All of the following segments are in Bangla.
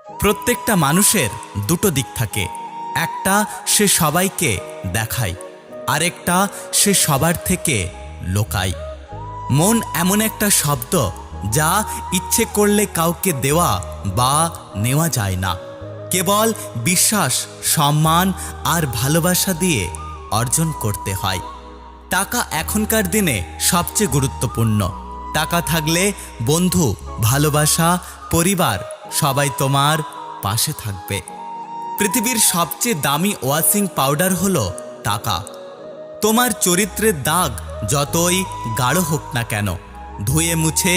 প্রত্যেকটা মানুষের দুটো দিক থাকে, একটা সে সবাইকে দেখায়, আরেকটা সে সবার থেকে লোকায়। মন এমন একটা শব্দ যা ইচ্ছে করলে কাউকে দেওয়া বা নেওয়া যায় না, কেবল বিশ্বাস, সম্মান আর ভালোবাসা দিয়ে অর্জন করতে হয়। টাকা এখনকার দিনে সবচেয়ে গুরুত্বপূর্ণ। টাকা থাকলে বন্ধু, ভালোবাসা, পরিবার সবাই তোমার পাশে থাকবে। পৃথিবীর সবচেয়ে দামি ওয়াশিং পাউডার হলো টাকা। তোমার চরিত্রের দাগ যতই গাঢ় হোক না কেন, ধুয়ে মুছে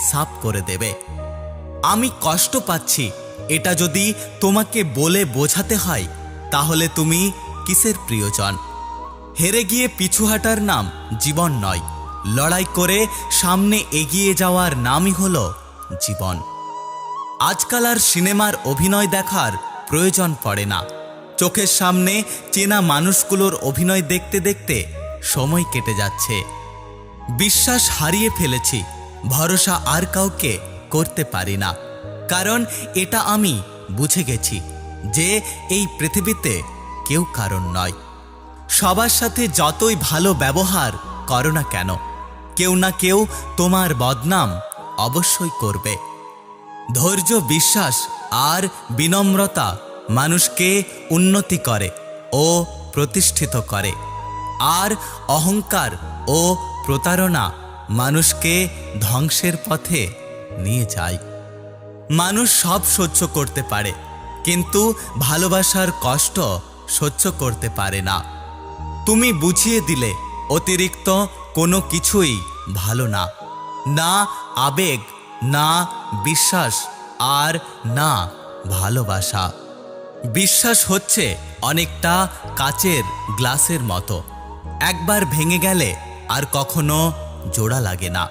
সাফ করে দেবে। আমি কষ্ট পাচ্ছি, এটা যদি তোমাকে বলে বোঝাতে হয়, তাহলে তুমি কিসের প্রিয়জন? হেরে গিয়ে পিছু হাঁটার নাম জীবন নয়, লড়াই করে সামনে এগিয়ে যাওয়ার নামই হলো জীবন। আজকাল আর সিনেমার অভিনয় দেখার প্রয়োজন পড়ে না। চোখের সামনে চেনা মানুষগুলোর অভিনয় দেখতে দেখতে সময় কেটে যাচ্ছে। বিশ্বাস হারিয়ে ফেলেছি, ভরসা আর কাউকে করতে পারি না। কারণ এটা আমি বুঝে গেছি যে এই পৃথিবীতে কেউ কারণ নয়। সবার সাথে যতই ভালো ব্যবহার করো না কেন, কেউ না কেউ তোমার বদনাম অবশ্যই করবে। ধৈর্য, বিশ্বাস আর বিনম্রতা মানুষকে উন্নতি করে ও প্রতিষ্ঠিত করে, আর অহংকার ও প্রতারণা মানুষকে ধ্বংসের পথে নিয়ে যায়। মানুষ সব সহ্য করতে পারে, কিন্তু ভালোবাসার কষ্ট সহ্য করতে পারে না। তুমি বুঝিয়ে দিলে অতিরিক্ত কোনো কিছুই ভালো না, না আবেগ, না বিশ্বাস আর না ভালোবাসা। বিশ্বাস হচ্ছে অনেকটা কাচের গ্লাসের মতো, একবার ভেঙে গেলে আর কখনো জোড়া লাগে না।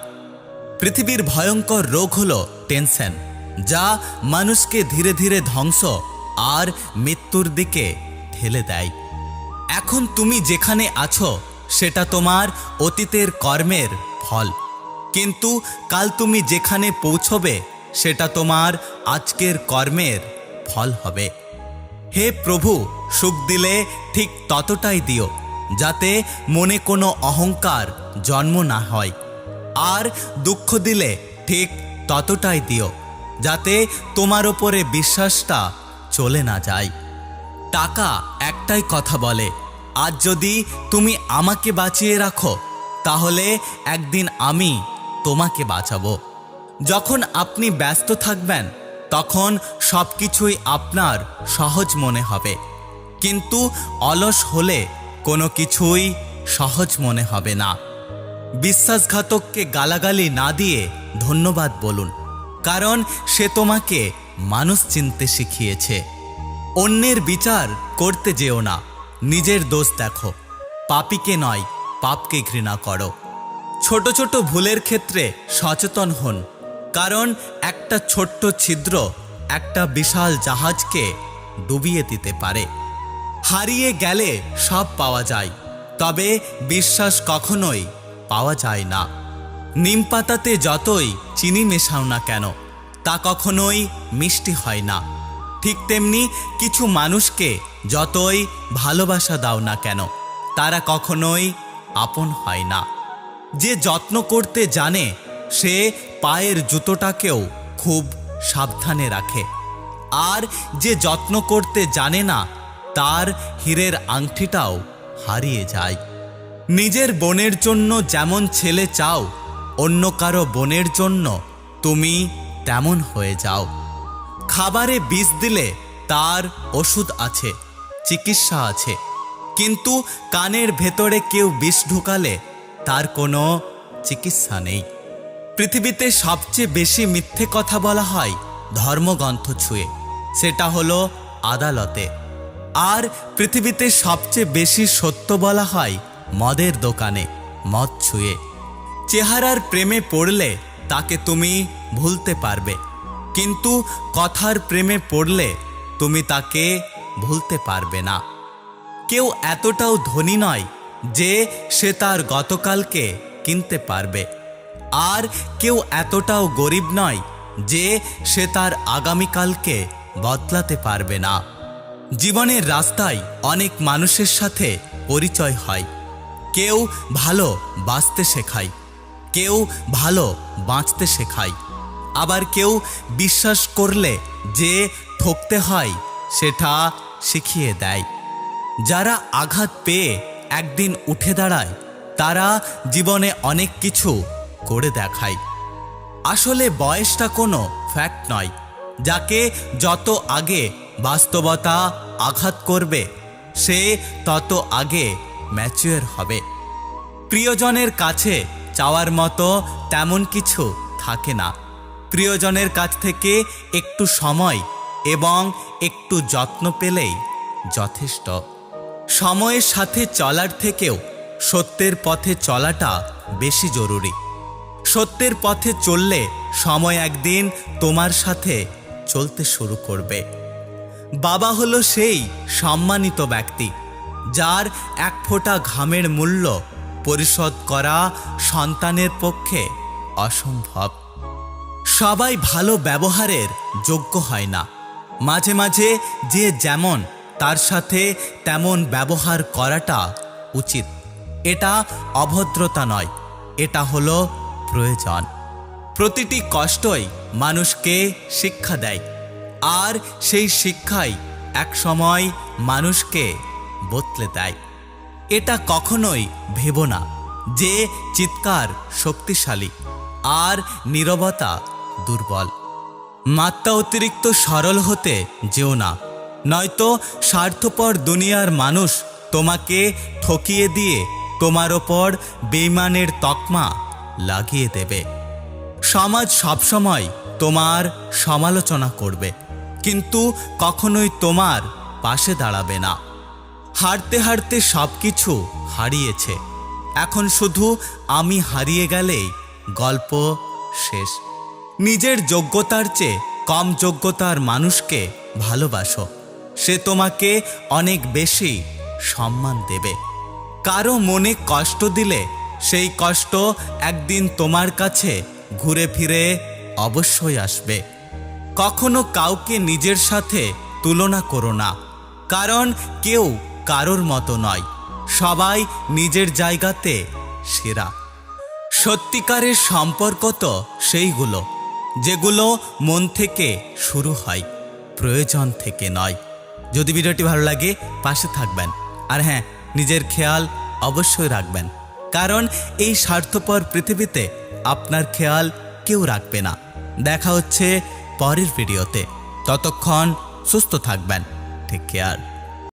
পৃথিবীর ভয়ঙ্কর রোগ হলো টেনশন, যা মানুষকে ধীরে ধীরে ধ্বংস আর মৃত্যুর দিকে ঠেলে দেয়। এখন তুমি যেখানে আছো সেটা তোমার অতীতের কর্মের ফল, কিন্তু কাল তুমি যেখানে পৌঁছবে সেটা তোমার আজকের কর্মের ফল হবে। হে প্রভু, সুখ দিলে ঠিক ততটাই দিও যাতে মনে কোনো অহংকার জন্ম না হয়, আর দুঃখ দিলে ঠিক ততটাই দিও যাতে তোমার ওপরে বিশ্বাসটা চলে না যায়। টাকা একটাই কথা বলে, আজ যদি তুমি আমাকে বাঁচিয়ে রাখো, তাহলে একদিন আমি তোমাকে বাঁচাবো। যখন আপনি ব্যস্ত থাকবেন, তখন সব কিছুই আপনার সহজ মনে হবে, কিন্তু অলস হলে কোনো কিছুই সহজ মনে হবে না। বিশ্বাসঘাতককে গালাগালি না দিয়ে ধন্যবাদ বলুন, কারণ সে তোমাকে মানুষ চিনতে শিখিয়েছে। অন্যের বিচার করতে যেও না, নিজের দোষ দেখো। পাপীকে নয়, পাপকে ঘৃণা করো। ছোট ছোট ভুলের ক্ষেত্রে সচেতন হন, কারণ একটা ছোট্ট ছিদ্র একটা বিশাল জাহাজকে ডুবিয়ে দিতে পারে। হারিয়ে গেলে সব পাওয়া যায়, তবে বিশ্বাস কখনোই পাওয়া যায় না। নিম পাতাতে যতই চিনি মেশাও না কেন, তা কখনোই মিষ্টি হয় না। ঠিক তেমনি কিছু মানুষকে যতই ভালোবাসা দাও না কেন, তারা কখনোই আপন হয় না। যে যত্ন করতে জানে সে পায়ের জুতোটাকেও খুব সাবধানে রাখে, আর যে যত্ন করতে জানে না তার হীরের আংটিটাও হারিয়ে যায়। নিজের বোনের জন্য যেমন ছেলে চাও, অন্য কারো বোনের জন্য তুমি তেমন হয়ে যাও। খাবারে বিষ দিলে তার ওষুধ আছে, চিকিৎসা আছে, কিন্তু কানের ভেতরে কেউ বিষ ঢুকালে তার কোনো চিকিৎসা নেই। পৃথিবীতে সবচেয়ে বেশি মিথ্যে কথা বলা হয় ধর্মগ্রন্থ ছুঁয়ে, সেটা হলো আদালতে। আর পৃথিবীতে সবচেয়ে বেশি সত্য বলা হয় মদের দোকানে মদ ছুঁয়ে। চেহারার প্রেমে পড়লে তাকে তুমি ভুলতে পারবে, কিন্তু কথার প্রেমে পড়লে তুমি তাকে ভুলতে পারবে না। কেউ এতটাও ধনী নয় যে সে তার গতকালকে কিনতে পারবে, আর কেউ এতটাও গরিব নয় যে সে তার আগামীকালকে বদলাতে পারবে না। জীবনের রাস্তায় অনেক মানুষের সাথে পরিচয় হয়। কেউ ভালো বাঁচতে শেখায়, কেউ ভালো বাঁচতে শেখায়, আবার কেউ বিশ্বাস করলে যে ঠকতে হয় সেটা শিখিয়ে দেয়। যারা আঘাত পেয়ে একদিন উঠে দাঁড়ায় তারা জীবনে অনেক কিছু করে দেখায়। আসলে বয়সটা কোনো ফ্যাক্ট নয়। যাকে যত আগে বাস্তবতা আঘাত করবে সে তত আগে ম্যাচিওর হবে। প্রিয়জনের কাছে চাওয়ার মতো তেমন কিছু থাকে না। প্রিয়জনের কাছ থেকে একটু সময় এবং একটু যত্ন পেলেই যথেষ্ট। সময়ের সাথে চলার থেকেও সত্যের পথে চলাটা বেশি জরুরি। সত্যের পথে চললে সময় একদিন তোমার সাথে চলতে শুরু করবে। বাবা হলো সেই সম্মানিত ব্যক্তি যার এক ফোঁটা ঘামের মূল্য পরিশোধ করা সন্তানের পক্ষে অসম্ভব। সবাই ভালো ব্যবহারের যোগ্য হয় না। মাঝে মাঝে যে যেমন তার সাথে তেমন ব্যবহার করাটা উচিত। এটা অভদ্রতা নয়, এটা হলো প্রয়োজন। প্রতিটি কষ্টই মানুষকে শিক্ষা দেয়, আর সেই শিক্ষাই একসময় মানুষকে বদলে দেয়। এটা কখনোই ভেবো না যে চিৎকার শক্তিশালী আর নীরবতা দুর্বল। মাত্রা অতিরিক্ত সরল হতে যেও না, নয়তো স্বার্থপর দুনিয়ার মানুষ তোমাকে ঠকিয়ে দিয়ে তোমার ওপর বেঈমানের তকমা লাগিয়ে দেবে। সমাজ সবসময় তোমার সমালোচনা করবে, কিন্তু কখনোই তোমার পাশে দাঁড়াবে না। হারতে হারতে সব কিছু হারিয়েছে, এখন শুধু আমি হারিয়ে গেলেই গল্প শেষ। নিজের যোগ্যতার চেয়ে কম যোগ্যতার মানুষকে ভালোবাসো, সে তোমাকে অনেক বেশি সম্মান দেবে। কারো মনে কষ্ট দিলে সেই কষ্ট একদিন তোমার কাছে ঘুরে ফিরে অবশ্যই আসবে। কখনো কাউকে নিজের সাথে তুলনা করো না, কারণ কেউ কারোর মতো নয়, সবাই নিজের জায়গাতে সেরা। সত্যিকারের সম্পর্ক তো সেইগুলো যেগুলো মন থেকে শুরু হয়, প্রয়োজন থেকে নয়। যদি ভিডিওটি ভালো লাগে পাশে থাকবেন, আর হ্যাঁ, নিজের খেয়াল অবশ্যই রাখবেন, কারণ এই স্বার্থপর পৃথিবীতে আপনার খেয়াল কেউ রাখবে না। দেখা হচ্ছে পরের ভিডিওতে, ততক্ষণ সুস্থ থাকবেন। Take care.